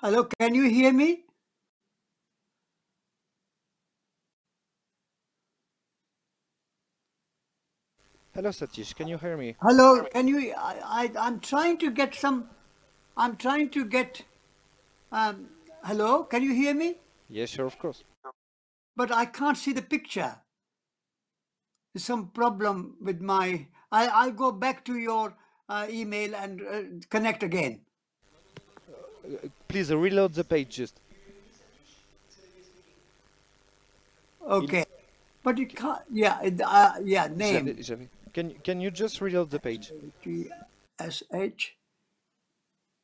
Hello, can you hear me? Hello, Satish. Can you hear me? Hello, can you? I'm trying to get some. I'm trying to get. Hello, can you hear me? Yes, sure, of course. But I can't see the picture. There's some problem with my. I'll go back to your email and connect again. Please reload the page just. Okay, but you can't. Yeah, yeah. Name. Can you just reload the page?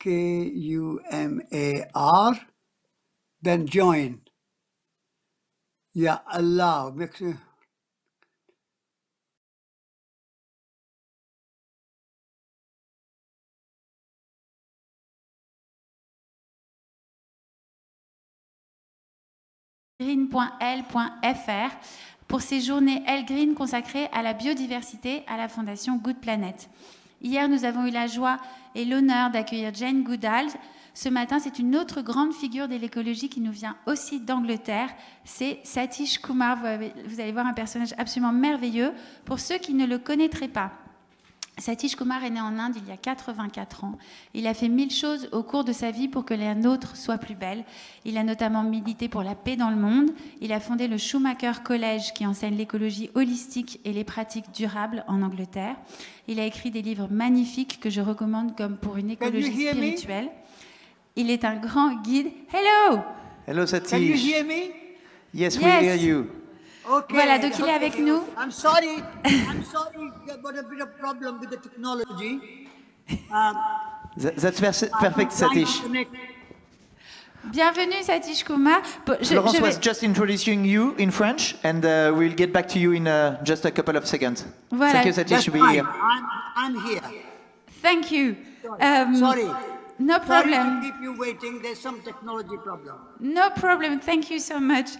TSHKUMAR. Then join. Yeah, allow. green.l.fr pour ces journées L Green consacrées à la biodiversité à la Fondation Good Planet. Hier, nous avons eu la joie et l'honneur d'accueillir Jane Goodall. Ce matin, c'est une autre grande figure de l'écologie qui nous vient aussi d'Angleterre. C'est Satish Kumar. Vous allez voir un personnage absolument merveilleux. Pour ceux qui ne le connaîtraient pas, Satish Kumar est né en Inde il y a 84 ans. Il a fait 1000 choses au cours de sa vie pour que les nôtres soient plus belles. Il a notamment milité pour la paix dans le monde. Il a fondé le Schumacher College qui enseigne l'écologie holistique et les pratiques durables en Angleterre. Il a écrit des livres magnifiques que je recommande comme pour une écologie spirituelle. Il est un grand guide. Hello! Hello Satish. Can you hear me? Yes, we hear you. Okay. Voilà, donc il est avec nous. I'm sorry, I've got a bit of problem with the technology. That's perfect, Satish. Bienvenue Satish Kumar. Florence was just introducing you in French, and we'll get back to you in just a couple of seconds. Voilà. Thank you, Satish, to be here. I'm here. Thank you. Sorry. No problem. Sorry to keep you waiting. There's some technology problem. No problem. Thank you so much.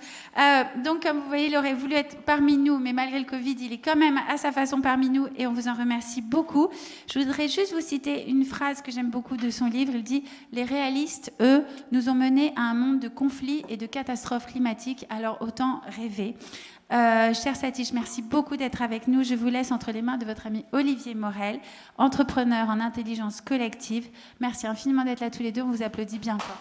Donc, comme vous voyez, il aurait voulu être parmi nous, mais malgré le Covid, il est quand même à sa façon parmi nous et on vous en remercie beaucoup. Je voudrais juste vous citer une phrase que j'aime beaucoup de son livre. Il dit « Les réalistes, eux, nous ont menés à un monde de conflits et de catastrophes climatiques, alors autant rêver. » Cher Satish, merci beaucoup d'être avec nous. Je vous laisse entre les mains de votre ami Olivier Morel, entrepreneur en intelligence collective. Merci infiniment d'être là tous les deux. On vous applaudit bien fort.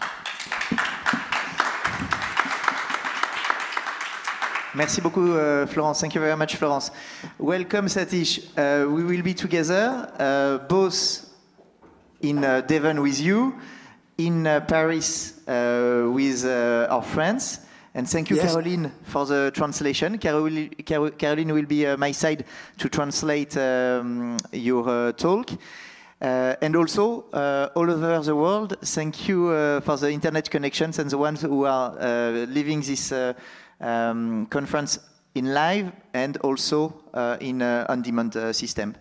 Merci beaucoup, Florence. Thank you very much, Florence. Welcome, Satish. We will be together, both in Devon with you, in Paris with our friends. And thank you, yes, Caroline, for the translation. Caroline will be my side to translate your talk. And also, all over the world, thank you for the internet connections and the ones who are leaving this conference in live and also in on-demand system.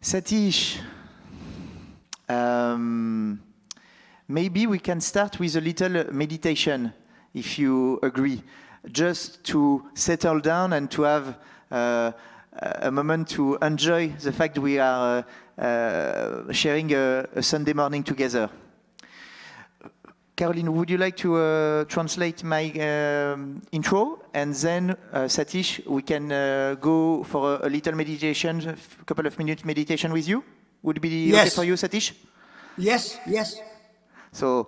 Satish, maybe we can start with a little meditation, if you agree, just to settle down and to have a moment to enjoy the fact we are sharing a Sunday morning together. Caroline, would you like to translate my intro? And then, Satish, we can go for a little meditation, a couple of minutes meditation with you? Would it be okay for you, Satish? Yes, yes. So,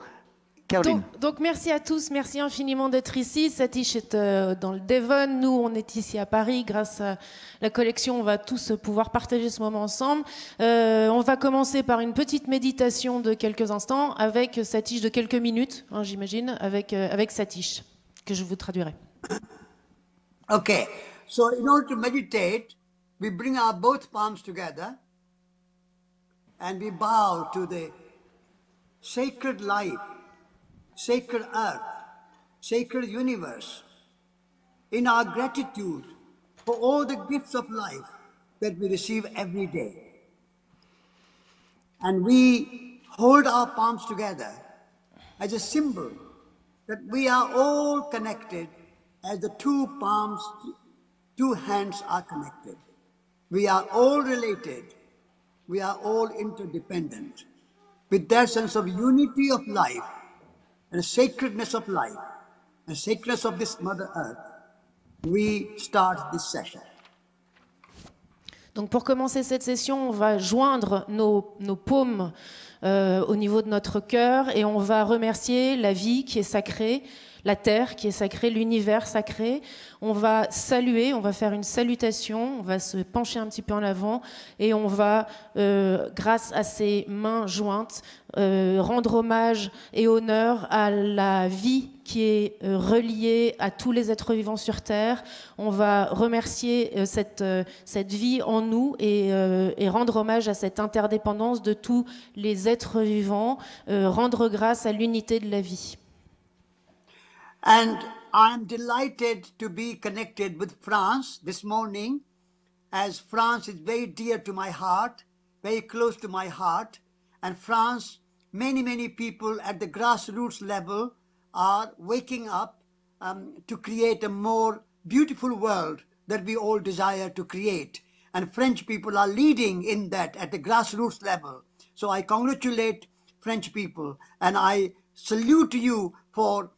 Caroline. Donc merci à tous, merci infiniment d'être ici. Satish est dans le Devon, nous on est ici à Paris. Grâce à la collection, on va tous pouvoir partager ce moment ensemble. On va commencer par une petite méditation de quelques instants avec Satish de quelques minutes, hein, j'imagine, avec Satish, que je vous traduirai. Okay, so in order to meditate, we bring our both palms together and we bow to the sacred life, sacred earth, sacred universe, in our gratitude for all the gifts of life that we receive every day. And we hold our palms together as a symbol that we are all connected as the two palms, two hands are connected. We are all related. We are all interdependent. With that sense of unity of life, and sacredness of life and sacredness of this Mother Earth, we start this session. Donc pour commencer cette session, on va joindre nos paumes au niveau de notre cœur et on va remercier la vie qui est sacrée, la terre qui est sacrée, l'univers sacré. On va saluer, on va faire une salutation, on va se pencher un petit peu en avant et on va, grâce à ces mains jointes, rendre hommage et honneur à la vie qui est reliée à tous les êtres vivants sur Terre. On va remercier cette vie en nous et rendre hommage à cette interdépendance de tous les êtres vivants, rendre grâce à l'unité de la vie. And I'm delighted to be connected with France this morning, as France is very dear to my heart, very close to my heart. And France, many people at the grassroots level are waking up to create a more beautiful world that we all desire to create. And French people are leading in that at the grassroots level. So I congratulate French people and I salute you for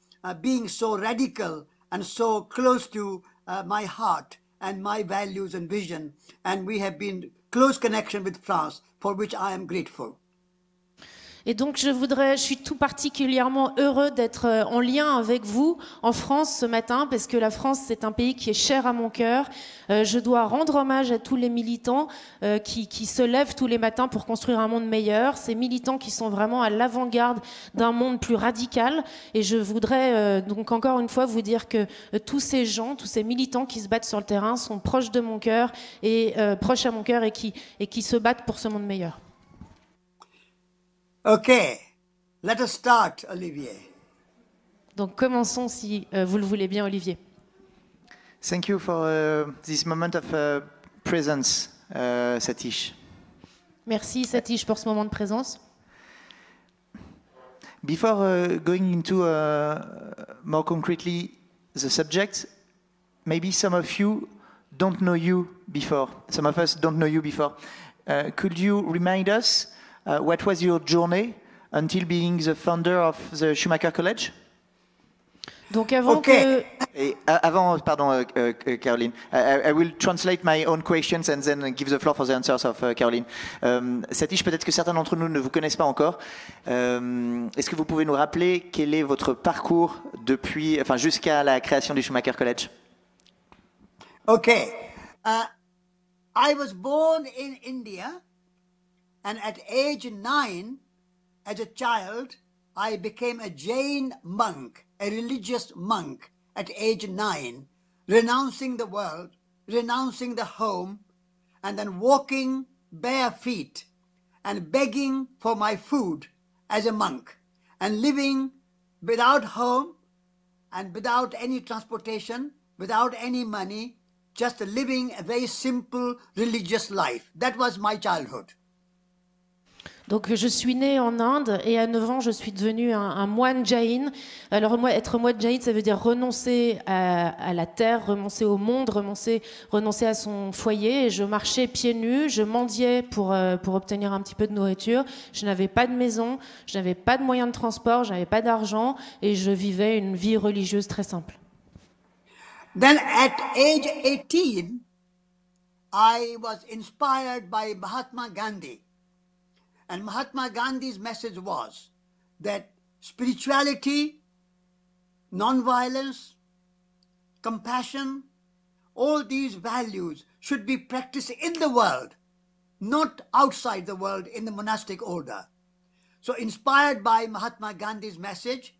being so radical and so close to my heart and my values and vision. And we have been close connection with France, for which I am grateful. Et donc je suis tout particulièrement heureux d'être en lien avec vous en France ce matin, parce que la France c'est un pays qui est cher à mon cœur. Je dois rendre hommage à tous les militants qui se lèvent tous les matins pour construire un monde meilleur, ces militants qui sont vraiment à l'avant-garde d'un monde plus radical. Et je voudrais donc encore une fois vous dire que tous ces gens, tous ces militants qui se battent sur le terrain sont proches de mon cœur et proches à mon cœur et qui se battent pour ce monde meilleur. Okay, let us start, Olivier. Donc commençons si vous le voulez bien, Olivier. Thank you for this moment of presence, Satish. Merci Satish pour ce moment de présence. Before going into more concretely the subject, maybe some of you don't know you before. Some of us don't know you before. Could you remind us what was your journey until being the founder of the Schumacher College? Donc avant Okay. Avant, pardon, Caroline, I will translate my own questions and then give the floor for the answers of Caroline. Satish, peut-être que certains d'entre nous ne vous connaissent pas encore. Est-ce que vous pouvez nous rappeler quel est votre parcours depuis, enfin, jusqu'à la création du Schumacher College? Okay, I was born in India, and at age 9, as a child, I became a Jain monk, a religious monk at age 9, renouncing the world, renouncing the home, and then walking bare feet and begging for my food as a monk, and living without home and without any transportation, without any money, just living a very simple religious life. That was my childhood. Donc je suis née en Inde et à 9 ans je suis devenue un moine jain. Alors moi, être moine jain, ça veut dire renoncer à la terre, renoncer au monde, renoncer à son foyer. Et je marchais pieds nus, je mendiais pour obtenir un petit peu de nourriture. Je n'avais pas de maison, je n'avais pas de moyens de transport, je n'avais pas d'argent et je vivais une vie religieuse très simple. Then at age 18, I was inspired by Mahatma Gandhi. And Mahatma Gandhi's message was that spirituality, non-violence, compassion, all these values should be practiced in the world, not outside the world in the monastic order. So inspired by Mahatma Gandhi's message,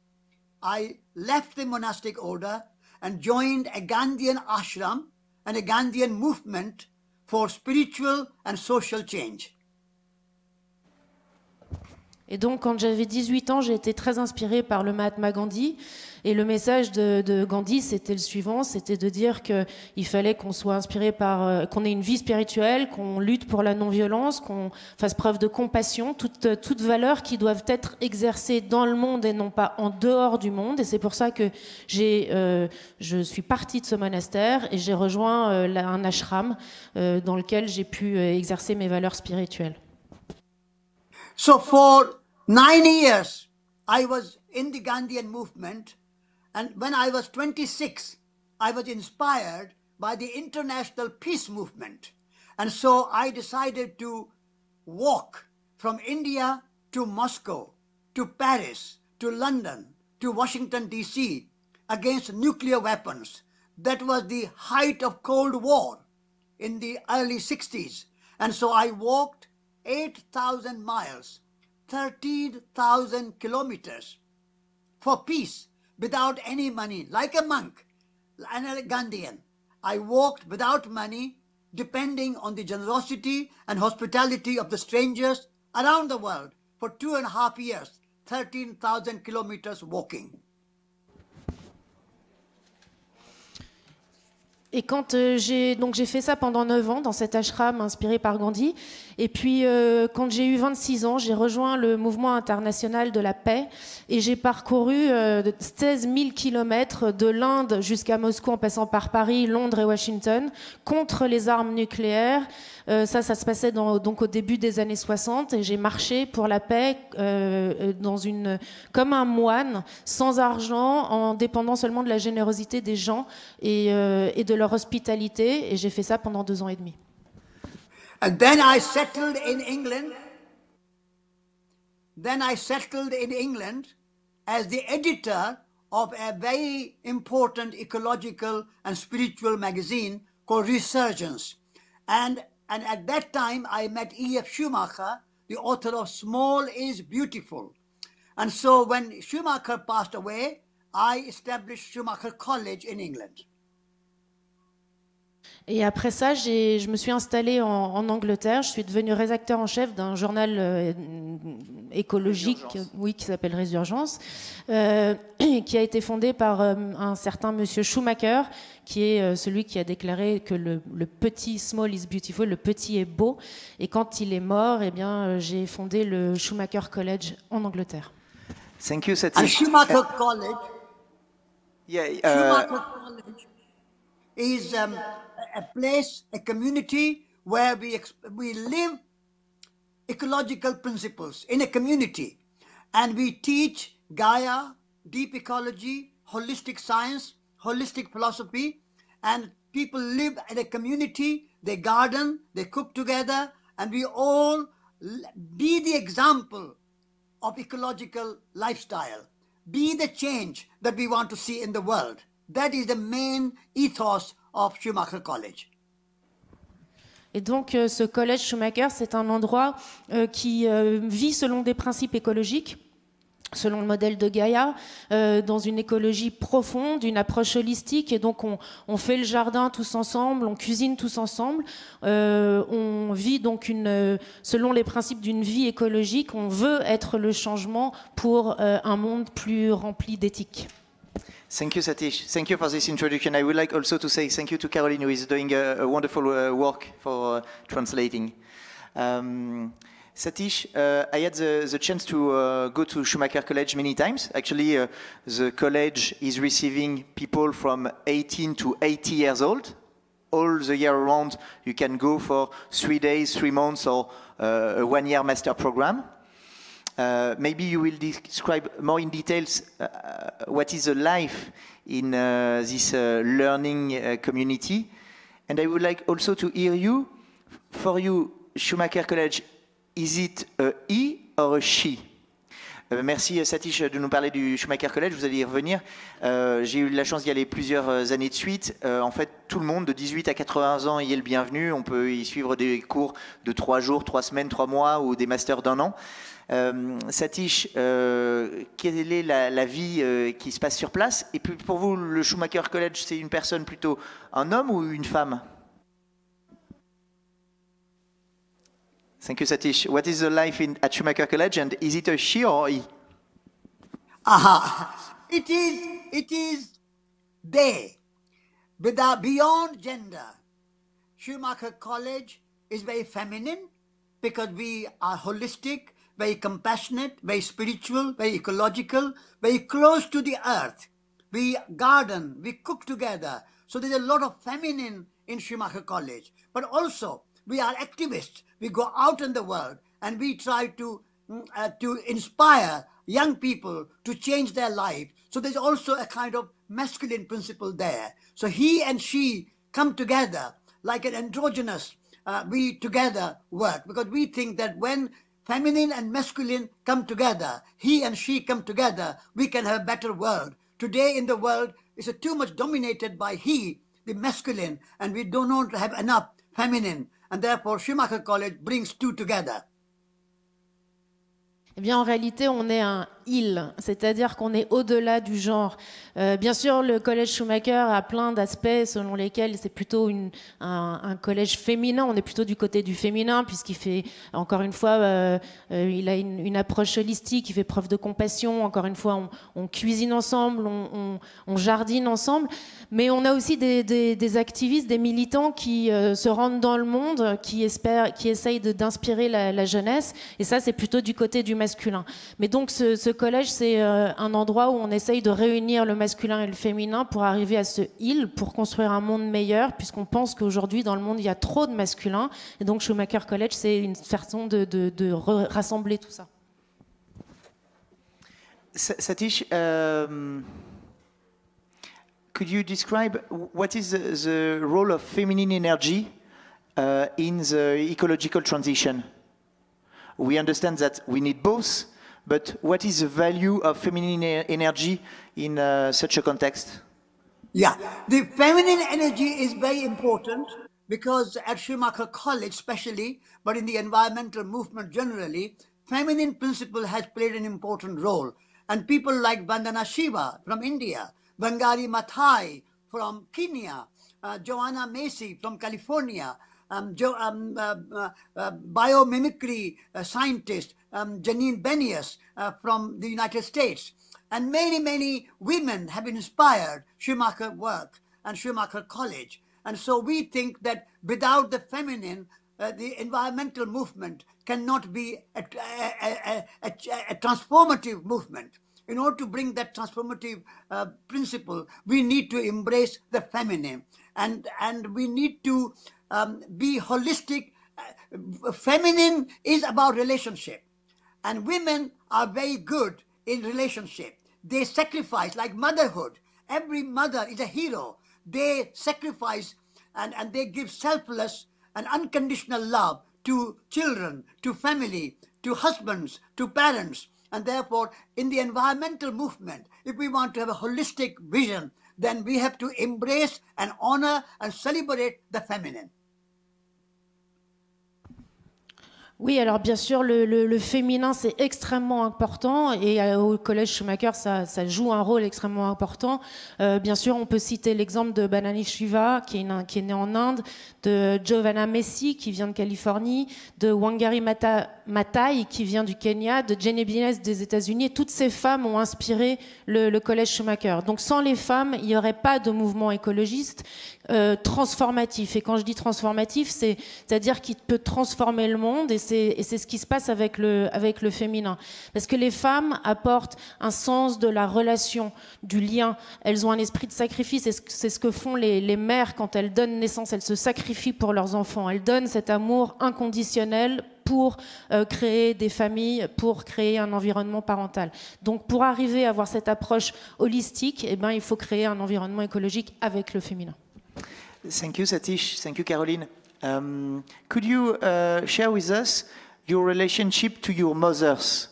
I left the monastic order and joined a Gandhian ashram and a Gandhian movement for spiritual and social change. Et donc, quand j'avais 18 ans, j'ai été très inspirée par le Mahatma Gandhi. Et le message de Gandhi, c'était le suivant, c'était de dire qu'il fallait qu'on soit inspiré par, qu'on ait une vie spirituelle, qu'on lutte pour la non-violence, qu'on fasse preuve de compassion, toutes valeurs qui doivent être exercées dans le monde et non pas en dehors du monde. Et c'est pour ça que je suis partie de ce monastère et j'ai rejoint un ashram dans lequel j'ai pu exercer mes valeurs spirituelles. So for 9 years, I was in the Gandhian movement, and when I was 26, I was inspired by the international peace movement. And so I decided to walk from India to Moscow, to Paris, to London, to Washington, D.C. against nuclear weapons. That was the height of Cold War in the early 60s. And so I walked 8,000 miles, 13,000 kilometers for peace without any money, like a monk and a Gandhian. I walked without money, depending on the generosity and hospitality of the strangers around the world for 2.5 years, 13,000 kilometers walking. Et quand j'ai fait ça pendant 9 ans dans cet ashram inspiré par Gandhi, et puis quand j'ai eu 26 ans, j'ai rejoint le mouvement international de la paix et j'ai parcouru 16 000 kilomètres de l'Inde jusqu'à Moscou en passant par Paris, Londres et Washington contre les armes nucléaires. Ça se passait donc au début des années 60 et j'ai marché pour la paix comme un moine, sans argent, en dépendant seulement de la générosité des gens et de leur hospitalité, et j'ai fait ça pendant 2 ans et demi. And then I settled in England. As the editor of a very important ecological and spiritual magazine called Resurgence. And at that time, I met E.F. Schumacher, the author of Small is Beautiful. And so when Schumacher passed away, I established Schumacher College in England. Et après ça, je me suis installée en Angleterre. Je suis devenue rédacteur en chef d'un journal écologique, qui s'appelle Résurgence, qui a été fondé par un certain monsieur Schumacher, qui est celui qui a déclaré que le petit small is beautiful, le petit est beau. Et quand il est mort, eh bien, j'ai fondé le Schumacher College en Angleterre. Thank you, Satish. And Schumacher College. Schumacher College is a place, a community where we live ecological principles in a community, and we teach Gaia, deep ecology, holistic science, holistic philosophy, and people live in a community, they garden, they cook together, and we all be the example of ecological lifestyle, be the change that we want to see in the world. That is the main ethos of Schumacher College. Et donc, ce collège Schumacher, c'est un endroit qui vit selon des principes écologiques, selon le modèle de Gaïa, dans une écologie profonde, une approche holistique. Et donc, on fait le jardin tous ensemble, on cuisine tous ensemble. On vit donc selon les principes d'une vie écologique. On veut être le changement pour un monde plus rempli d'éthique. Thank you, Satish. Thank you for this introduction. I would like also to say thank you to Caroline, who is doing a wonderful work for translating. Satish, I had the chance to go to Schumacher College many times. Actually, the college is receiving people from 18 to 80 years old. All the year round, you can go for 3 days, 3 months, or a 1-year master program. Maybe you will describe more in details what is the life in this learning community. And I would like also to hear you, for you, Schumacher College, is it a he or a she? Merci Satish de nous parler du Schumacher College, vous allez y revenir. J'ai eu la chance d'y aller plusieurs années de suite. En fait, tout le monde de 18 à 80 ans y est le bienvenu. On peut y suivre des cours de 3 jours, 3 semaines, 3 mois ou des masters d'1 an. Satish, quelle est la vie qui se passe sur place? Et puis pour vous, le Schumacher College, c'est une personne plutôt un homme ou une femme? Thank you, Satish. What is the life at Schumacher College, and is it a she or he? It is they, beyond gender. Schumacher College is very feminine because we are holistic, very compassionate, very spiritual, very ecological, very close to the earth. We garden, we cook together. So there's a lot of feminine in Schumacher College. But also, we are activists. We go out in the world and we try to inspire young people to change their life. So there's also a kind of masculine principle there. So he and she come together like an androgynous, we together work, because we think that when feminine and masculine come together, he and she come together, we can have a better world. Today in the world, it's too much dominated by he, the masculine, and we do not have enough feminine. And therefore, Schumacher College brings two together. Eh bien, en réalité, on est un il, c'est-à-dire qu'on est au-delà du genre. Bien sûr, le collège Schumacher a plein d'aspects selon lesquels c'est plutôt un collège féminin. On est plutôt du côté du féminin, puisqu'il fait, encore une fois, il a une approche holistique, il fait preuve de compassion. Encore une fois, on cuisine ensemble, on jardine ensemble. Mais on a aussi des activistes, des militants qui se rendent dans le monde, qui essayent d'inspirer la jeunesse. Et ça, c'est plutôt du côté du masculin. Mais donc, ce collège, c'est un endroit où on essaye de réunir le masculin et le féminin pour arriver à ce il, pour construire un monde meilleur, puisqu'on pense qu'aujourd'hui, dans le monde, il y a trop de masculins. Et donc, Schumacher College, c'est une façon de rassembler tout ça. Satish, could you describe what is the role of feminine energy in the ecological transition? We understand that we need both, but what is the value of feminine energy in such a context? Yeah, the feminine energy is very important because at Schumacher College especially, but in the environmental movement generally, feminine principle has played an important role. And people like Vandana Shiva from India, Bangari Mathai from Kenya, Joanna Macy from California, biomimicry scientist Janine Benyus from the United States. And many, many women have inspired Schumacher work and Schumacher College. And so we think that without the feminine, the environmental movement cannot be a transformative movement. In order to bring that transformative principle, we need to embrace the feminine. And we need to be holistic. Feminine is about relationship. And women are very good in relationship. They sacrifice, like motherhood. Every mother is a hero. They sacrifice and they give selfless and unconditional love to children, to family, to husbands, to parents. And therefore, in the environmental movement, if we want to have a holistic vision, then we have to embrace and honor and celebrate the feminine. Oui, alors bien sûr, le féminin, c'est extrêmement important et au collège Schumacher, ça joue un rôle extrêmement important. Bien sûr, on peut citer l'exemple de Banani Shiva, qui est née en Inde, de Giovanna Messi, qui vient de Californie, de Wangari Maathai, qui vient du Kenya, de Jenny Benyus des États-Unis. Et toutes ces femmes ont inspiré le collège Schumacher. Donc sans les femmes, il n'y aurait pas de mouvement écologiste transformatif. Et quand je dis transformatif, c'est-à-dire qu'il peut transformer le monde, et c'est ce qui se passe avec le féminin. Parce que les femmes apportent un sens de la relation, du lien. Elles ont un esprit de sacrifice, et c'est ce que font les mères quand elles donnent naissance. Elles se sacrifient pour leurs enfants. Elles donnent cet amour inconditionnel pour créer des familles, pour créer un environnement parental. Donc pour arriver à avoir cette approche holistique, eh ben, il faut créer un environnement écologique avec le féminin. Thank you, Satish. Thank you, Caroline. Could you share with us your relationship to your mothers,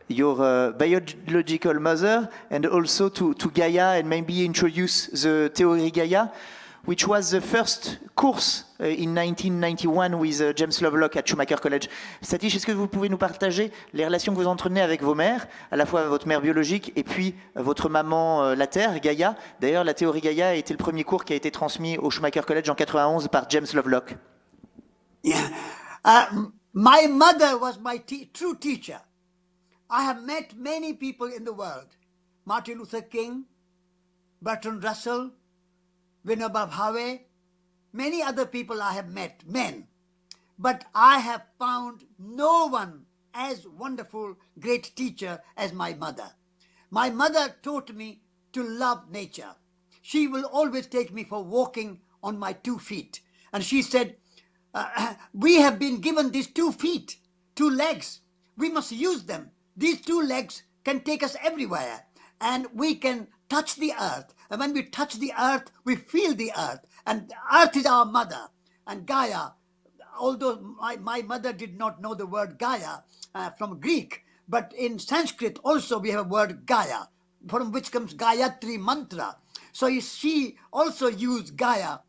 your biological mother, and also to Gaia, and maybe introduce the Theorie Gaia, which was the first course in 1991 with James Lovelock at Schumacher College. Satish, est-ce que vous pouvez nous partager les relations que vous entretenez avec vos mères, à la fois votre mère biologique et puis votre maman la Terre, Gaia? D'ailleurs, la théorie Gaia a été le premier cours qui a été transmis au Schumacher College en 91 par James Lovelock. Yeah. My mother was my true teacher. I have met many people in the world. Martin Luther King, Bertrand Russell, Vinoba Bhave, many other people I have met, men. But I have found no one as wonderful, great teacher as my mother. My mother taught me to love nature. She will always take me for walking on my 2 feet. And she said, we have been given these 2 feet, 2 legs. We must use them. These 2 legs can take us everywhere, and we can touch the earth. And when we touch the earth, we feel the earth. And the earth is our mother. And Gaia, although my mother did not know the word Gaia from Greek, but in Sanskrit also we have a word Gaia, from which comes Gayatri mantra. So she also used Gaia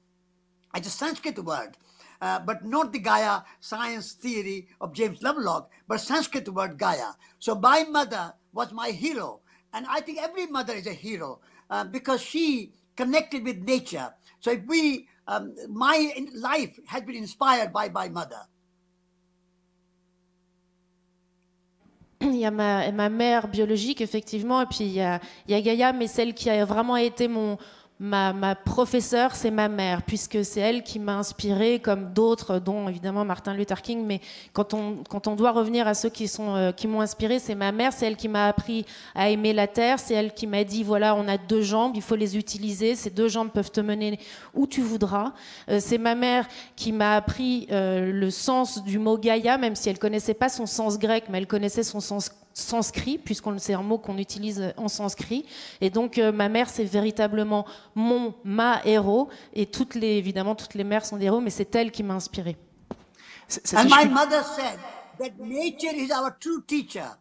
as a Sanskrit word, but not the Gaia science theory of James Lovelock, but Sanskrit word Gaia. So my mother was my hero. And I think every mother is a hero because she connected with nature. So if my life has been inspired by my mother. Il y a ma mère biologique, effectivement, et puis il y a Gaïa, mais celle qui a vraiment été ma professeure, c'est ma mère, puisque c'est elle qui m'a inspirée, comme d'autres, dont évidemment Martin Luther King, mais quand on doit revenir à ceux qui m'ont inspirée, c'est ma mère, c'est elle qui m'a appris à aimer la terre, c'est elle qui m'a dit, voilà, on a 2 jambes, il faut les utiliser, ces 2 jambes peuvent te mener où tu voudras. C'est ma mère qui m'a appris le sens du mot Gaïa, même si elle connaissait pas son sens grec, mais elle connaissait son sens sanskrit, c'est un mot qu'on utilise en sanskrit. Et donc, ma mère, c'est véritablement ma héros. Et évidemment, toutes les mères sont des héros, mais c'est elle qui m'a inspirée. And my mother said that nature is our true teacher.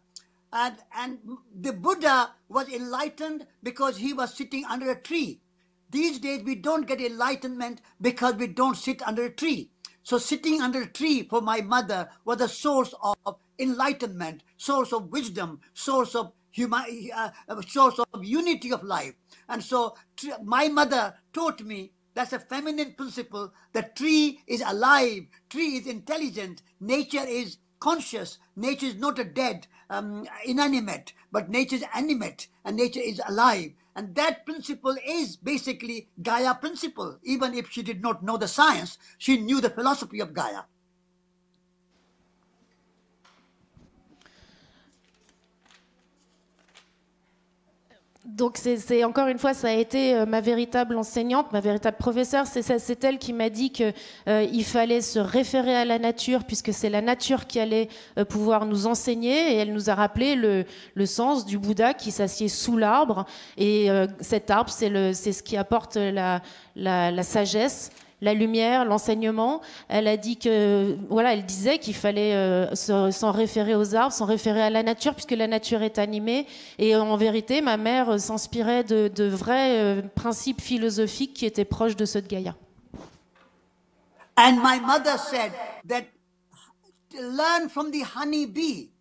And the Buddha was enlightened because he was sitting under a tree. These days, we don't get enlightenment because we don't sit under a tree. So sitting under a tree for my mother was a source of enlightenment, source of wisdom, source of unity of life. And so my mother taught me that's a feminine principle. The tree is alive, tree is intelligent, nature is conscious, nature is not a dead, inanimate, but nature is animate and nature is alive. And that principle is basically Gaia principle. Even if she did not know the science, she knew the philosophy of Gaia. Donc c'est encore une fois, ça a été ma véritable enseignante, ma véritable professeure. C'est elle qui m'a dit que il fallait se référer à la nature, puisque c'est la nature qui allait pouvoir nous enseigner. Et elle nous a rappelé le sens du Bouddha qui s'assied sous l'arbre. Et cet arbre, c'est ce qui apporte la sagesse, la lumière, l'enseignement. Elle a dit elle disait qu'il fallait s'en référer aux arbres, s'en référer à la nature, puisque la nature est animée. Et en vérité, ma mère s'inspirait de vrais principes philosophiques qui étaient proches de ceux de Gaïa. And my mother said that learn from the honey bee.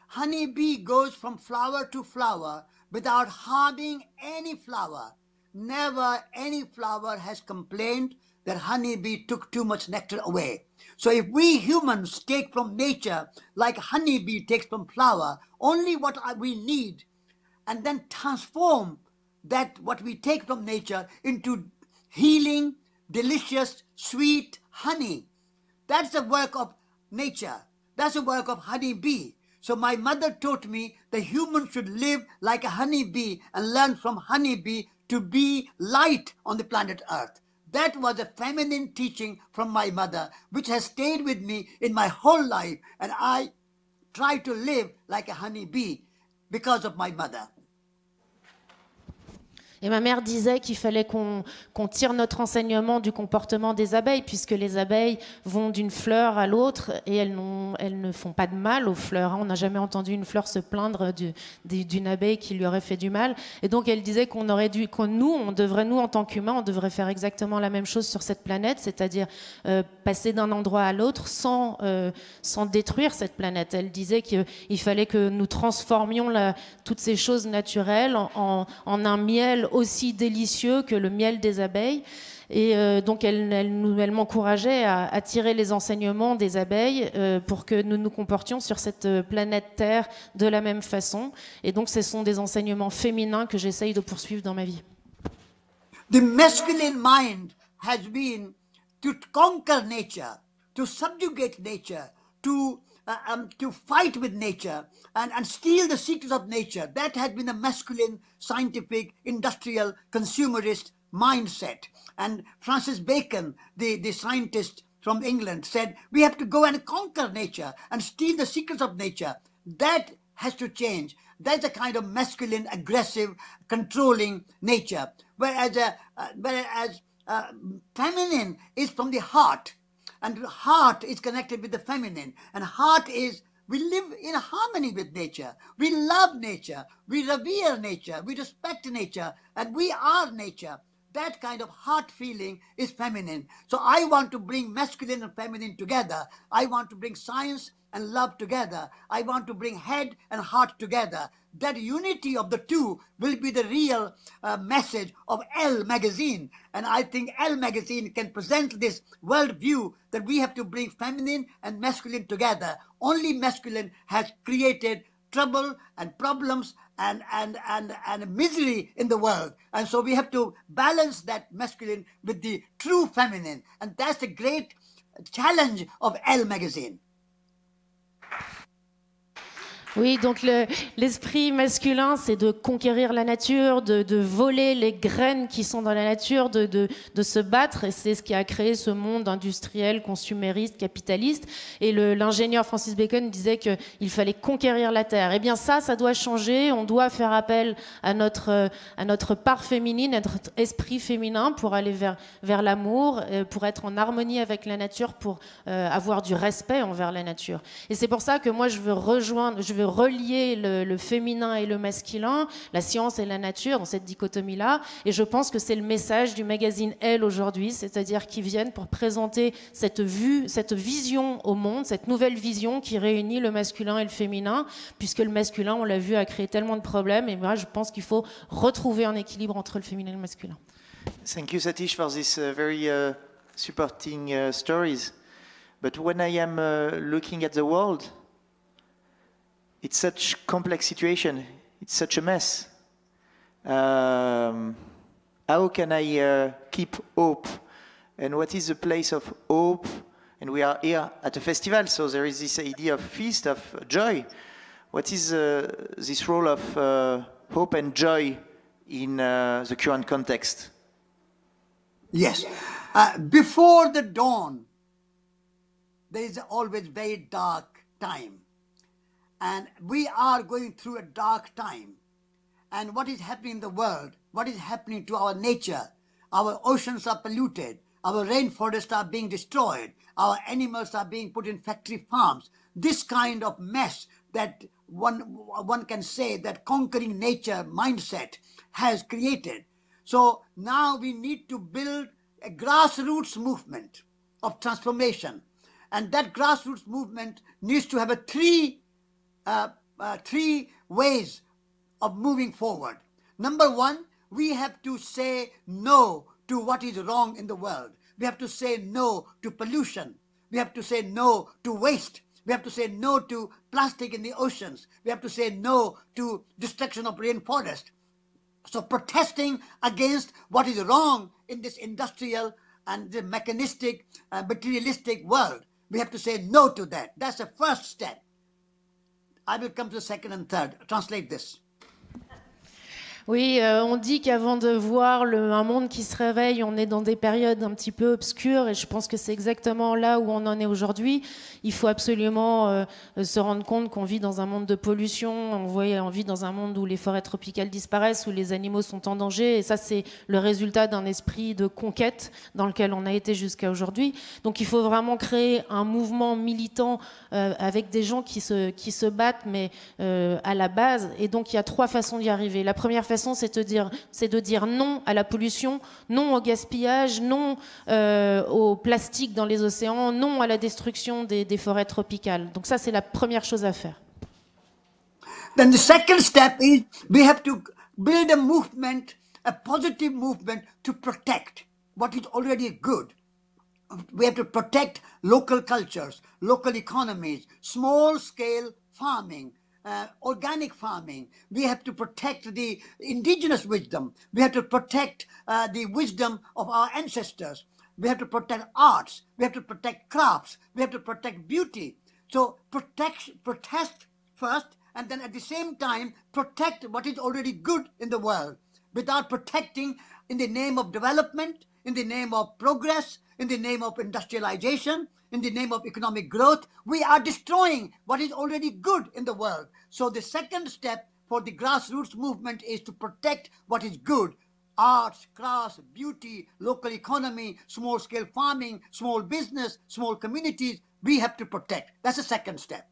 Honey bee goes from flower to flower without harming any flower. Never any flower has complained that honeybee took too much nectar away. So if we humans take from nature like honeybee takes from flower, only what we need, and then transform that what we take from nature into healing, delicious, sweet honey. That's the work of nature. That's the work of honeybee. So my mother taught me that humans should live like a honeybee and learn from honeybee to be light on the planet Earth. That was a feminine teaching from my mother, which has stayed with me in my whole life. And I try to live like a honeybee because of my mother. Et ma mère disait qu'il fallait qu'on tire notre enseignement du comportement des abeilles, puisque les abeilles vont d'une fleur à l'autre et elles ne font pas de mal aux fleurs. On n'a jamais entendu une fleur se plaindre d'une abeille qui lui aurait fait du mal. Et donc elle disait nous, en tant qu'humains, on devrait faire exactement la même chose sur cette planète, c'est-à-dire passer d'un endroit à l'autre sans détruire cette planète. Elle disait qu'il fallait que nous transformions toutes ces choses naturelles en un miel aussi délicieux que le miel des abeilles. Et donc elle m'encourageait à tirer les enseignements des abeilles pour que nous nous comportions sur cette planète Terre de la même façon. Et donc ce sont des enseignements féminins que j'essaye de poursuivre dans ma vie. The masculine mind has been to conquer nature, to subjugate nature, to fight with nature and steal the secrets of nature. That has been a masculine, scientific, industrial, consumerist mindset. And Francis Bacon, the scientist from England, said, we have to go and conquer nature and steal the secrets of nature. That has to change. That's a kind of masculine, aggressive, controlling nature. Whereas feminine is from the heart, and the heart is connected with the feminine. And heart is, we live in harmony with nature. We love nature. We revere nature. We respect nature. And we are nature. That kind of heart feeling is feminine. So I want to bring masculine and feminine together. I want to bring science and love together. I want to bring head and heart together. That unity of the two will be the real message of Elle magazine. And I think Elle magazine can present this world view that we have to bring feminine and masculine together. Only masculine has created trouble and problems and misery in the world. And so we have to balance that masculine with the true feminine. And that's the great challenge of Elle magazine. Oui, donc l'esprit masculin, c'est de conquérir la nature, de voler les graines qui sont dans la nature, de se battre. Et c'est ce qui a créé ce monde industriel, consumériste, capitaliste. Et l'ingénieur Francis Bacon disait qu'il fallait conquérir la terre. Eh bien ça doit changer. On doit faire appel à notre part féminine, à notre esprit féminin pour aller vers l'amour, pour être en harmonie avec la nature, pour avoir du respect envers la nature. Et c'est pour ça que moi je veux relier le féminin et le masculin, la science et la nature, dans cette dichotomie-là. Et je pense que c'est le message du magazine Elle aujourd'hui, c'est-à-dire qu'ils viennent pour présenter cette vision au monde, cette nouvelle vision qui réunit le masculin et le féminin, puisque le masculin, on l'a vu, a créé tellement de problèmes. Et moi, je pense qu'il faut retrouver un équilibre entre le féminin et le masculin. Thank you, Satish, for this very supporting stories. But when I am looking at the world, it's such a complex situation. It's such a mess. How can I keep hope? And what is the place of hope? And we are here at a festival, so there is this idea of feast, of joy. What is this role of hope and joy in the current context? Yes. Before the dawn, there is always very dark time. And we are going through a dark time. And what is happening in the world? What is happening to our nature? Our oceans are polluted. Our rainforests are being destroyed. Our animals are being put in factory farms. This kind of mess that one can say that conquering nature mindset has created. So now we need to build a grassroots movement of transformation. And that grassroots movement needs to have three ways of moving forward. Number one, we have to say no to what is wrong in the world. We have to say no to pollution. We have to say no to waste. We have to say no to plastic in the oceans. We have to say no to destruction of rainforest. So protesting against what is wrong in this industrial and the mechanistic, materialistic world. We have to say no to that. That's the first step. I will come to the second and third. Translate this. Oui, on dit qu'avant de voir un monde qui se réveille, on est dans des périodes un petit peu obscures et je pense que c'est exactement là où on en est aujourd'hui. Il faut absolument se rendre compte qu'on vit dans un monde de pollution, on vit dans un monde où les forêts tropicales disparaissent, où les animaux sont en danger et ça c'est le résultat d'un esprit de conquête dans lequel on a été jusqu'à aujourd'hui. Donc il faut vraiment créer un mouvement militant avec des gens qui se battent mais à la base et donc il y a 3 façons d'y arriver. La première façon, c'est de dire non à la pollution, non au gaspillage, non au plastique dans les océans, non à la destruction des forêts tropicales. Donc ça, c'est la première chose à faire. Then the second step is we have to build a movement, a positive movement to protect what is already good. We have to protect local cultures, local economies, small-scale farming, organic farming. We have to protect the indigenous wisdom. We have to protect the wisdom of our ancestors. We have to protect arts. We have to protect crafts. We have to protect beauty. So protest first, and then at the same time, protect what is already good in the world. Without protecting in the name of development, in the name of progress, in the name of industrialization, in the name of economic growth, we are destroying what is already good in the world. So the second step for the grassroots movement is to protect what is good. Arts, crafts, beauty, local economy, small-scale farming, small business, small communities, we have to protect. That's the second step.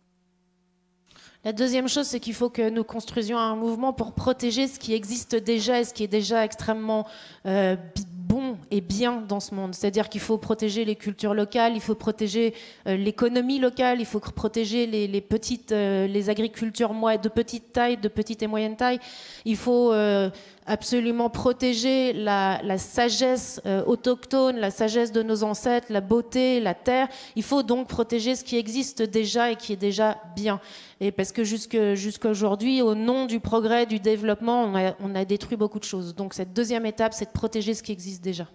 La deuxième chose, c'est qu'il faut que nous construisions un mouvement pour protéger ce qui existe déjà et ce qui est déjà extrêmement bon et bien dans ce monde. C'est-à-dire qu'il faut protéger les cultures locales, il faut protéger l'économie locale, il faut protéger les agricultures de petite taille, de petite et moyenne taille. Il faut absolument protéger la sagesse autochtone, la sagesse de nos ancêtres, la beauté, la terre. Il faut donc protéger ce qui existe déjà et qui est déjà bien. Et parce que jusqu'à aujourd'hui, au nom du progrès, du développement, on a détruit beaucoup de choses. Donc cette deuxième étape, c'est de protéger ce qui existe déjà.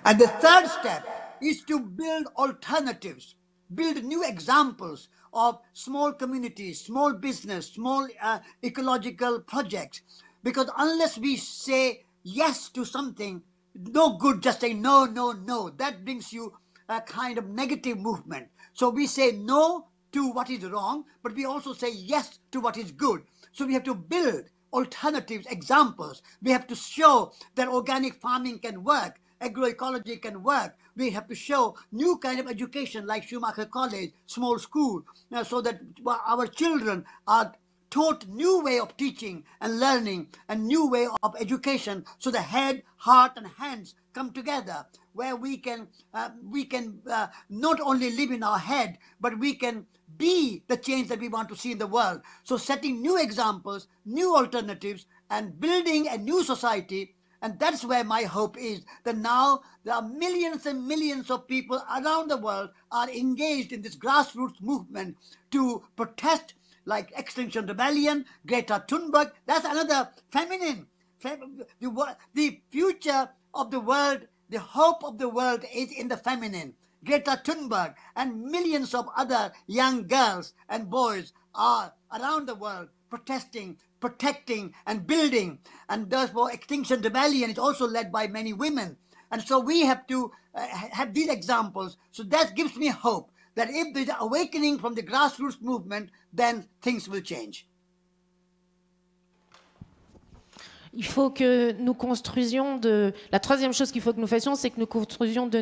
And the third step is to build alternatives, build new examples of small communities, small business, small ecological projects. Because unless we say yes to something, no good just saying no, no, no. That brings you a kind of negative movement. So we say no to what is wrong, but we also say yes to what is good. So we have to build alternatives, examples. We have to show that organic farming can work, agroecology can work. We have to show new kind of education like Schumacher College, small school, so that our children are taught new way of teaching and learning, a new way of education, so the head, heart and hands come together, where we can not only live in our head, but we can be the change that we want to see in the world. So setting new examples, new alternatives, and building a new society. And that's where my hope is, that now there are millions and millions of people around the world are engaged in this grassroots movement to protest, like Extinction Rebellion, Greta Thunberg. That's another feminine. The future of the world, the hope of the world is in the feminine. Greta Thunberg and millions of other young girls and boys are around the world protesting, protecting and building. And therefore Extinction Rebellion is also led by many women. And so we have to have these examples. So that gives me hope that if there's an awakening from the grassroots movement, then things will change. Il faut que nous construisions la troisième chose qu'il faut que nous fassions, c'est que nous construisions de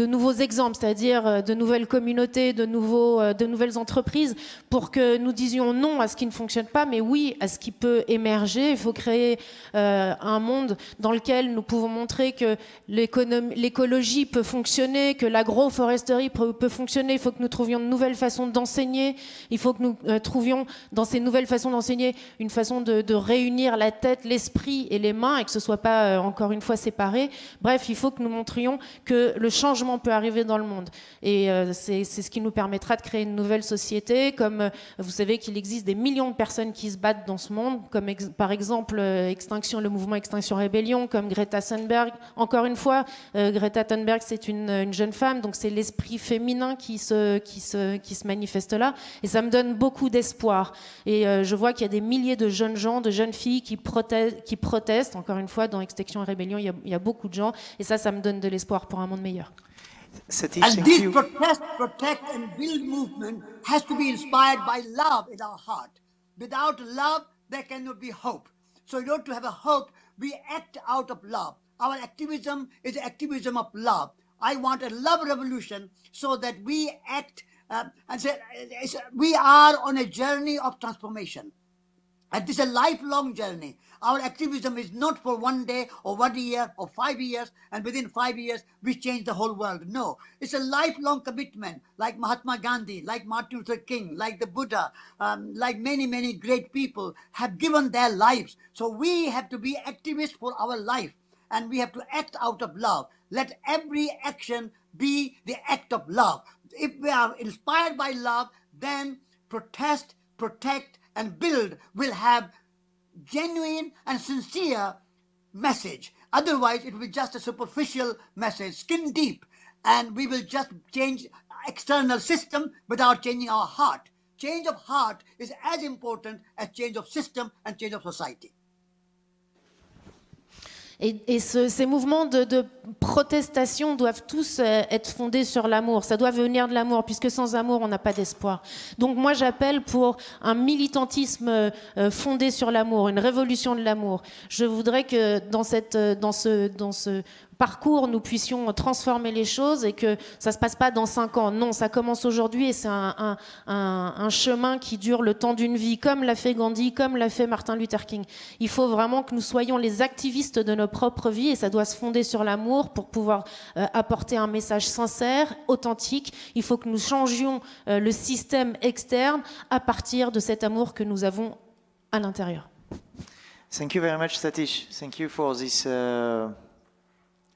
nouveaux exemples, c'est-à-dire de nouvelles communautés, de nouvelles entreprises, pour que nous disions non à ce qui ne fonctionne pas, mais oui à ce qui peut émerger. Il faut créer un monde dans lequel nous pouvons montrer que l'écologie peut fonctionner, que l'agroforesterie peut fonctionner. Il faut que nous trouvions de nouvelles façons d'enseigner. Il faut que nous trouvions dans ces nouvelles façons d'enseigner une façon de réunir la tête, l'esprit et les mains, et que ce ne soit pas encore une fois séparé. Bref, il faut que nous montrions que le changement peut arriver dans le monde. Et c'est ce qui nous permettra de créer une nouvelle société. Comme vous savez qu'il existe des millions de personnes qui se battent dans ce monde, comme par exemple le mouvement Extinction Rébellion, comme Greta Thunberg. Encore une fois, Greta Thunberg, c'est une jeune femme, donc c'est l'esprit féminin qui se manifeste là. Et ça me donne beaucoup d'espoir. Et je vois qu'il y a des milliers de jeunes gens, de jeunes filles qui protestent. Encore une fois, dans Extinction et Rébellion, il y a beaucoup de gens, et ça me donne de l'espoir pour un monde meilleur. And this protect and build movement has to be inspired by love in our heart. Without love, there cannot be hope. So in order to have a hope, we act out of love. Our activism is the activism of love. I want a love revolution so that we act and say, we are on a journey of transformation. And this is a lifelong journey. Our activism is not for one day or 1 year or 5 years, and within 5 years we change the whole world. No, it's a lifelong commitment, like Mahatma Gandhi, like Martin Luther King, like the Buddha, like many, many great people have given their lives. So we have to be activists for our life, and we have to act out of love. Let every action be the act of love. If we are inspired by love, then protest, protect, and build will have genuine and sincere message. Otherwise, it will be just a superficial message, skin deep, and we will just change external system without changing our heart. Change of heart is as important as change of system and change of society. Et ces mouvements de protestation doivent tous être fondés sur l'amour. Ça doit venir de l'amour, puisque sans amour, on n'a pas d'espoir. Donc moi, j'appelle pour un militantisme fondé sur l'amour, une révolution de l'amour. Je voudrais que dans ce parcours, nous puissions transformer les choses et que ça ne se passe pas dans 5 ans. Non, ça commence aujourd'hui et c'est un chemin qui dure le temps d'une vie, comme l'a fait Gandhi, comme l'a fait Martin Luther King. Il faut vraiment que nous soyons les activistes de nos propres vies et ça doit se fonder sur l'amour pour pouvoir apporter un message sincère, authentique. Il faut que nous changions le système externe à partir de cet amour que nous avons à l'intérieur. Thank you very much, Satish. Thank you for this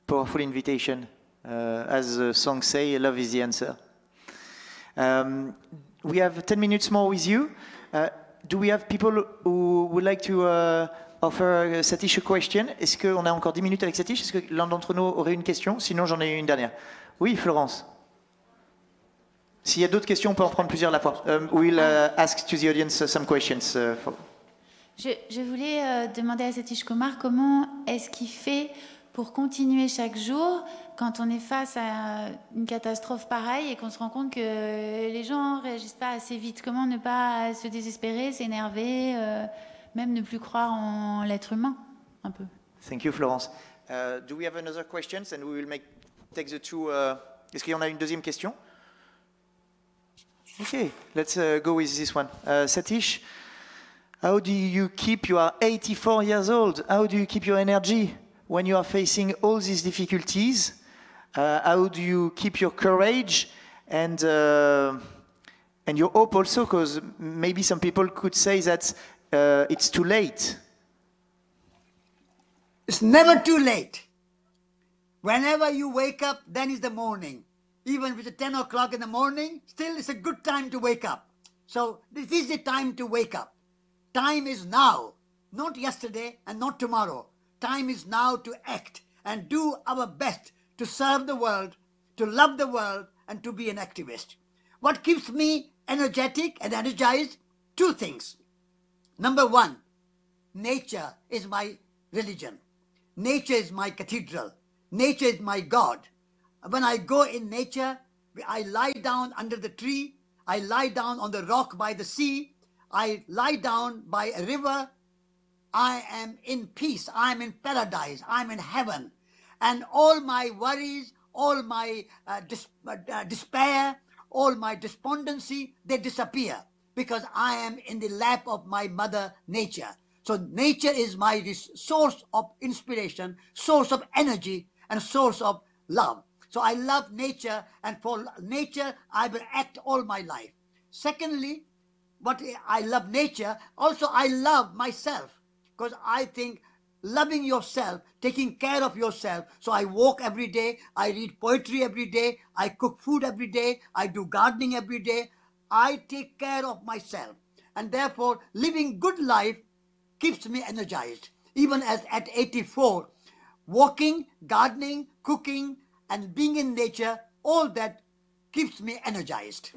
powerful invitation. As the song say, love is the answer. We have 10 minutes more with you. Do we have people who would like to offer Satish a question? Est-ce qu'on a encore 10 minutes avec Satish? Est-ce que l'un d'entre nous aurait une question? Sinon, j'en ai une dernière. Oui, Florence. S'il y a d'autres questions, on peut en prendre plusieurs à la fois. We'll ask to the audience some questions. Je voulais demander à Satish Kumar comment est-ce qu'il fait pour continuer chaque jour quand on est face à une catastrophe pareille et qu'on se rend compte que les gens ne réagissent pas assez vite. Comment ne pas se désespérer, s'énerver, même ne plus croire en l'être humain, un peu. Thank you, Florence. Do we have another question? And we will take the two. Est-ce qu'il y en a une deuxième question? Okay, let's go with this one. Satish, how do you keep? You are 84 years old. How do you keep your energy when you are facing all these difficulties? How do you keep your courage and your hope also? Because maybe some people could say that it's too late. It's never too late. Whenever you wake up, then is the morning. Even if it's 10 o'clock in the morning, still it's a good time to wake up. So this is the time to wake up. Time is now, not yesterday and not tomorrow. Time is now to act and do our best to serve the world, to love the world, and to be an activist. What keeps me energetic and energized? 2 things. Number 1, nature is my religion. Nature is my cathedral. Nature is my God. When I go in nature, I lie down under the tree. I lie down on the rock by the sea. I lie down by a river. I am in peace. I am in paradise. I am in heaven. And all my worries, all my despair, all my despondency, they disappear because I am in the lap of my mother nature. So nature is my source of inspiration, source of energy, and source of love. So I love nature, and for nature I will act all my life. Secondly, what I love nature, also I love myself, because I think loving yourself, taking care of yourself. So I walk every day, I read poetry every day, I cook food every day, I do gardening every day. I take care of myself, and therefore living good life keeps me energized. Even as at 84, walking, gardening, cooking, and being in nature, all that keeps me energized.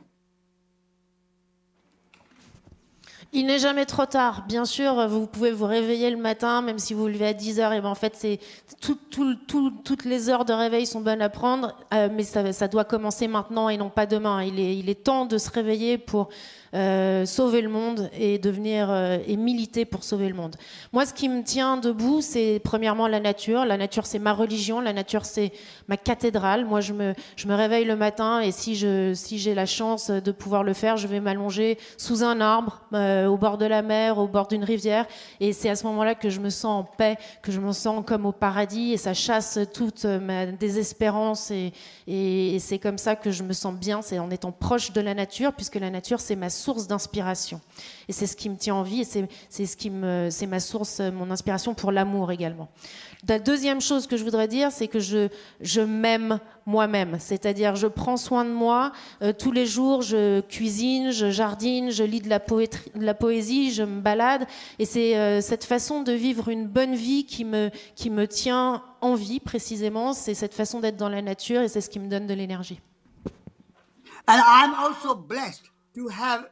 Il n'est jamais trop tard. Bien sûr, vous pouvez vous réveiller le matin, même si vous vous levez à 10 heures. Et ben en fait, c'est toutes les heures de réveil sont bonnes à prendre, mais ça doit commencer maintenant et non pas demain. Il est temps de se réveiller pour sauver le monde et devenir et militer pour sauver le monde. Moi, ce qui me tient debout, c'est premièrement la nature. La nature, c'est ma religion. La nature, c'est ma cathédrale. Moi, je me réveille le matin et si j'ai la chance de pouvoir le faire, je vais m'allonger sous un arbre, au bord de la mer, au bord d'une rivière. Et c'est à ce moment-là que je me sens en paix, que je me sens comme au paradis et ça chasse toute ma désespérance et c'est comme ça que je me sens bien. C'est en étant proche de la nature, puisque la nature, c'est ma source d'inspiration. Et c'est ce qui me tient en vie et c'est ma source, mon inspiration pour l'amour également. La deuxième chose que je voudrais dire, c'est que je m'aime moi-même. C'est-à-dire, je prends soin de moi. Tous les jours, je cuisine, je jardine, je lis de la poésie, je me balade. Et c'est cette façon de vivre une bonne vie qui me tient en vie, précisément. C'est cette façon d'être dans la nature et c'est ce qui me donne de l'énergie. And I'm also blessed to have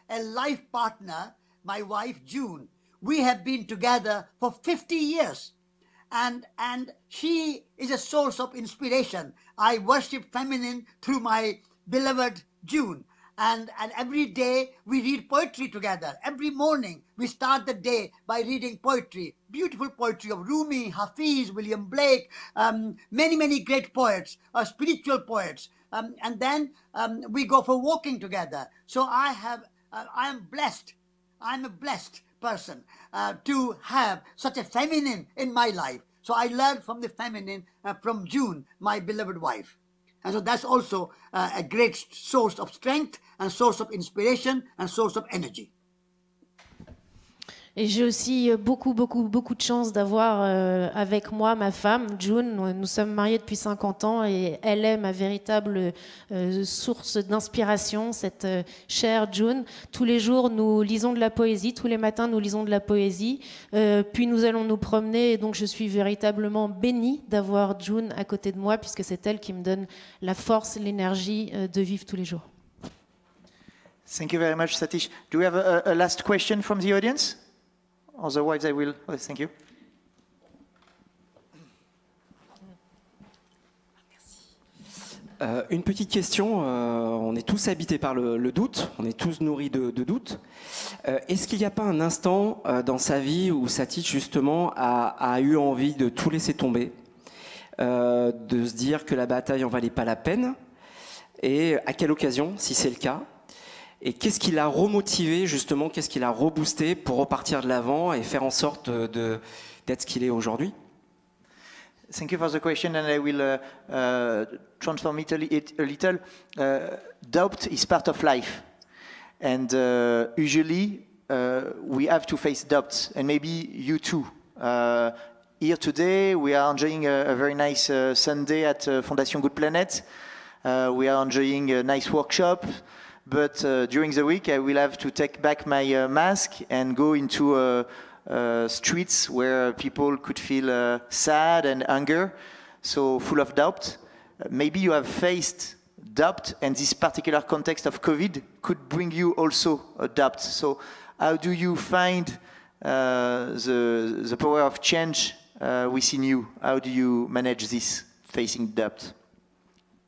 a life partner, my wife June. we have been together for 50 years. And she is a source of inspiration. I worship feminine through my beloved June. And every day we read poetry together. Every morning we start the day by reading poetry. Beautiful poetry of Rumi, Hafiz, William Blake, many great poets, spiritual poets. And then we go for walking together. So I am blessed. I'm a blessed person to have such a feminine in my life. So I learned from the feminine from June, my beloved wife. And so that's also a great source of strength and source of inspiration and source of energy. Et j'ai aussi beaucoup de chance d'avoir avec moi ma femme, June. Nous sommes mariés depuis 50 ans et elle est ma véritable source d'inspiration, cette chère June. Tous les jours, nous lisons de la poésie. Tous les matins, nous lisons de la poésie. Puis nous allons nous promener. Et donc, je suis véritablement bénie d'avoir June à côté de moi puisque c'est elle qui me donne la force, l'énergie de vivre tous les jours. Thank you very much, Satish. Do we have a last question from the audience? Otherwise, I will. Oh, thank you. Une petite question. On est tous habités par le doute. On est tous nourris de doutes. Est-ce qu'il n'y a pas un instant dans sa vie où Satish, justement, a eu envie de tout laisser tomber, de se dire que la bataille en valait pas la peine? Et à quelle occasion, si c'est le cas? Et qu'est-ce qui l'a remotivé, justement, qu'est-ce qui l'a reboosté pour repartir de l'avant et faire en sorte d'être ce qu'il est aujourd'hui? Thank you for the question, and I will transform it a little. Doubt is part of life, and usually we have to face doubts, and maybe you too. Here today, we are enjoying a very nice Sunday at Fondation Good Planet. We are enjoying a nice workshop. But during the week, I will have to take back my mask and go into streets where people could feel sad and anger, so full of doubt. Maybe you have faced doubt, and this particular context of COVID could bring you also a doubt. So how do you find the power of change within you? How do you manage this, facing doubt?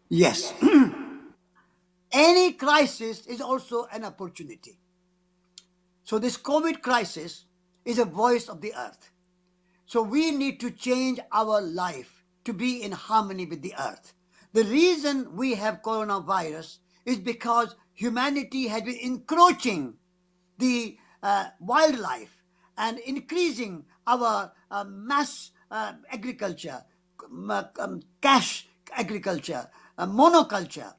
Yes. Any crisis is also an opportunity. So this COVID crisis is a voice of the earth. So we need to change our life to be in harmony with the earth. The reason we have coronavirus is because humanity has been encroaching the wildlife and increasing our mass agriculture, cash agriculture, monoculture,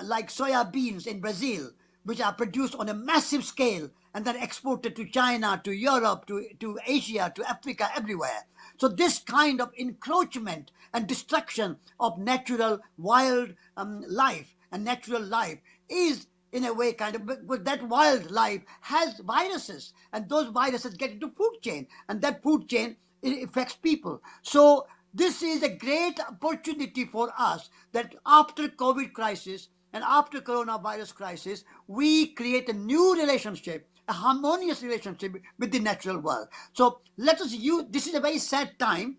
like soya beans in Brazil, which are produced on a massive scale and then exported to China, to Europe, to Asia, to Africa, everywhere. So this kind of encroachment and destruction of natural wild life and natural life is in a way kind of, but that wildlife has viruses, and those viruses get into food chain, and that food chain, it affects people. So this is a great opportunity for us that after COVID crisis and after coronavirus crisis, we create a new relationship, a harmonious relationship with the natural world. So let us use, this is a very sad time,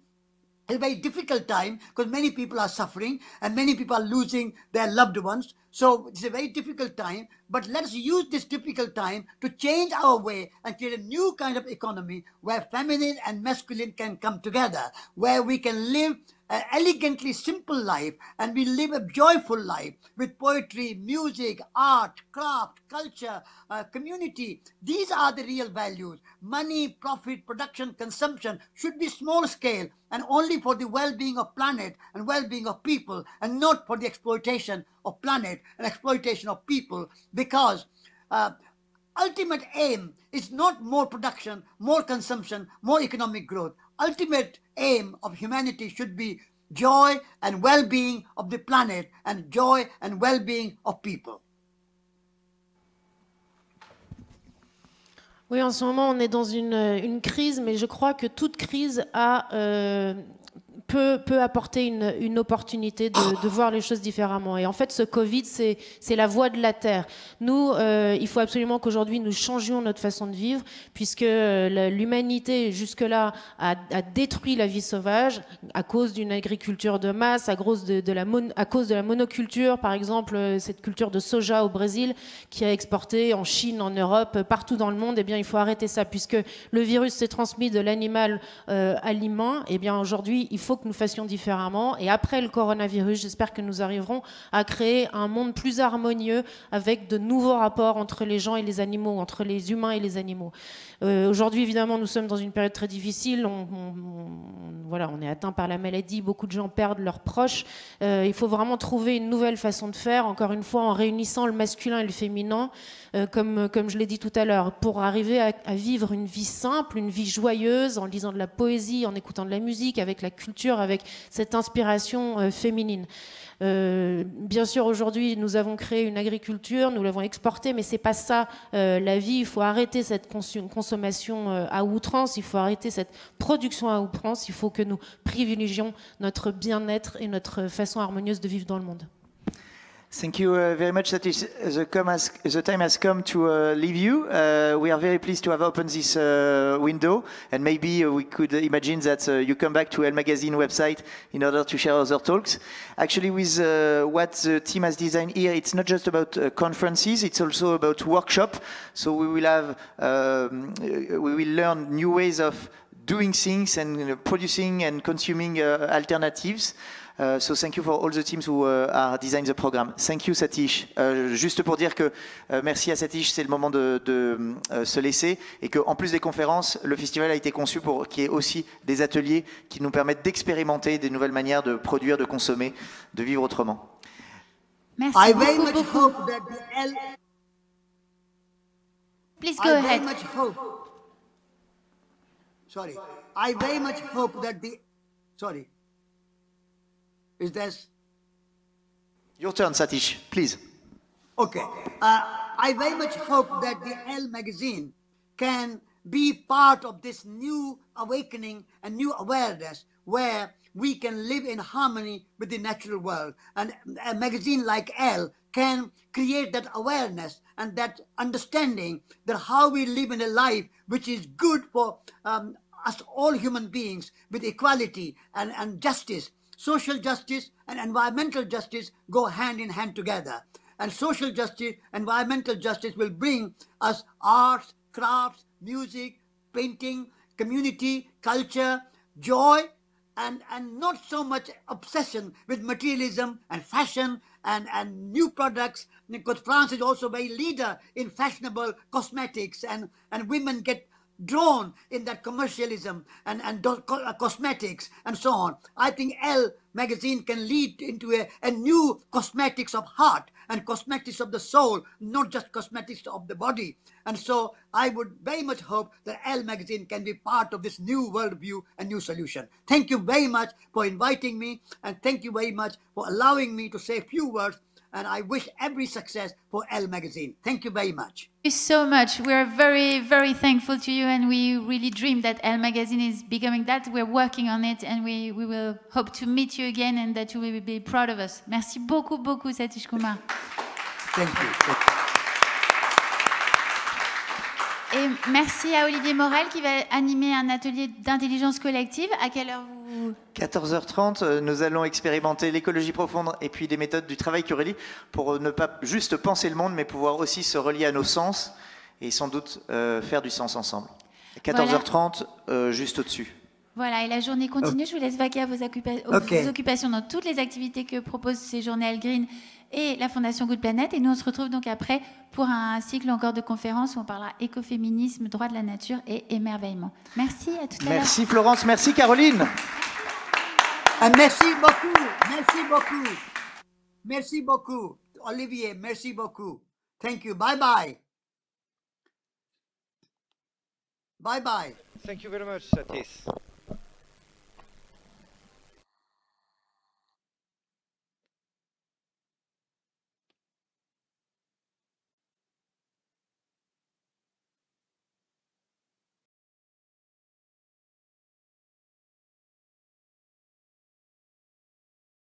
a very difficult time, because many people are suffering and many people are losing their loved ones. So it's a very difficult time, but let's use this difficult time to change our way and create a new kind of economy where feminine and masculine can come together, where we can live an elegantly simple life and we live a joyful life with poetry, music, art, craft, culture, community. These are the real values. Money, profit, production, consumption should be small scale and only for the well-being of planet and well-being of people, and not for the exploitation of planet and exploitation of people, because ultimate aim is not more production, more consumption, more economic growth. Ultimate aim of humanity should be joy and well-being of the planet and joy and well-being of people. Oui, en ce moment, on est dans une crise, mais je crois que toute crise peut apporter une opportunité de voir les choses différemment. Et en fait, ce Covid, c'est la voie de la Terre. Nous, il faut absolument qu'aujourd'hui, nous changions notre façon de vivre, puisque l'humanité, jusque-là, a détruit la vie sauvage à cause d'une agriculture de masse, à cause de la monoculture, par exemple, cette culture de soja au Brésil, qui a exporté en Chine, en Europe, partout dans le monde. Eh bien, il faut arrêter ça, puisque le virus s'est transmis de l'animal à l'humain. Eh bien, aujourd'hui, il faut que nous fassions différemment. Et après le coronavirus, j'espère que nous arriverons à créer un monde plus harmonieux avec de nouveaux rapports entre les gens et les animaux, entre les humains et les animaux. Aujourd'hui, évidemment, nous sommes dans une période très difficile. Voilà, on est atteint par la maladie. Beaucoup de gens perdent leurs proches. Il faut vraiment trouver une nouvelle façon de faire, encore une fois, en réunissant le masculin et le féminin, comme je l'ai dit tout à l'heure, pour arriver à vivre une vie simple, une vie joyeuse, en lisant de la poésie, en écoutant de la musique, avec la culture, avec cette inspiration féminine. Bien sûr, aujourd'hui, nous avons créé une agriculture, nous l'avons exportée, mais c'est pas ça la vie. Il faut arrêter cette consommation à outrance, il faut arrêter cette production à outrance, il faut que nous privilégions notre bien-être et notre façon harmonieuse de vivre dans le monde. Thank you very much, Satish. The time has come to leave you. We are very pleased to have opened this window, and maybe we could imagine that you come back to Elle Magazine website in order to share other talks. Actually, with what the team has designed here, it's not just about conferences, it's also about workshop. So we will have, we will learn new ways of doing things and producing and consuming alternatives. So thank you for all the teams who are designing the program. Thank you, Satish. Juste pour dire que merci à Satish, c'est le moment de se laisser, et qu'en plus des conférences, le festival a été conçu pour qu'il y ait aussi des ateliers qui nous permettent d'expérimenter des nouvelles manières de produire, de consommer, de vivre autrement. Merci I very beaucoup, much beaucoup. hope that the L. Please go I very ahead. much hope. Sorry. I very much hope that the. Sorry. Is this Your turn, Satish, please. okay? I very much hope that the Elle magazine can be part of this new awakening and new awareness where we can live in harmony with the natural world. And a magazine like Elle can create that awareness and that understanding that how we live in a life which is good for us all human beings, with equality and justice. Social justice and environmental justice go hand in hand together. And social justice, environmental justice will bring us arts, crafts, music, painting, community, culture, joy, and not so much obsession with materialism and fashion and new products, because France is also very leader in fashionable cosmetics, and women get drawn in that commercialism and cosmetics and so on. I think Elle magazine can lead into a new cosmetics of heart and cosmetics of the soul, not just cosmetics of the body. And so I would very much hope that Elle magazine can be part of this new worldview and new solution. Thank you very much for inviting me, and thank you very much for allowing me to say a few words. And I wish every success for Elle magazine. Thank you very much. Thank you so much. We're very, very thankful to you, and we really dream that Elle magazine is becoming that. We're working on it, and we will hope to meet you again and that you will be proud of us. Merci beaucoup, beaucoup, Satish Kumar. Thank you. Et merci à Olivier Morel qui va animer un atelier d'intelligence collective. À quelle heure vous... 14h30, nous allons expérimenter l'écologie profonde et puis des méthodes du travail qui relient pour ne pas juste penser le monde, mais pouvoir aussi se relier à nos sens et sans doute faire du sens ensemble. 14h30, juste au-dessus. Voilà, et la journée continue. Je vous laisse vaquer à vos occupations dans toutes les activités que proposent ces journées Elle Green et la Fondation Good Planet. Et nous, on se retrouve donc après pour un cycle encore de conférences où on parlera écoféminisme, droit de la nature et émerveillement. Merci, à tout à l'heure. Merci Florence, merci Caroline. Merci beaucoup, merci beaucoup. Merci beaucoup, Olivier, merci beaucoup. Thank you, bye bye. Bye bye. Thank you very much, Satish.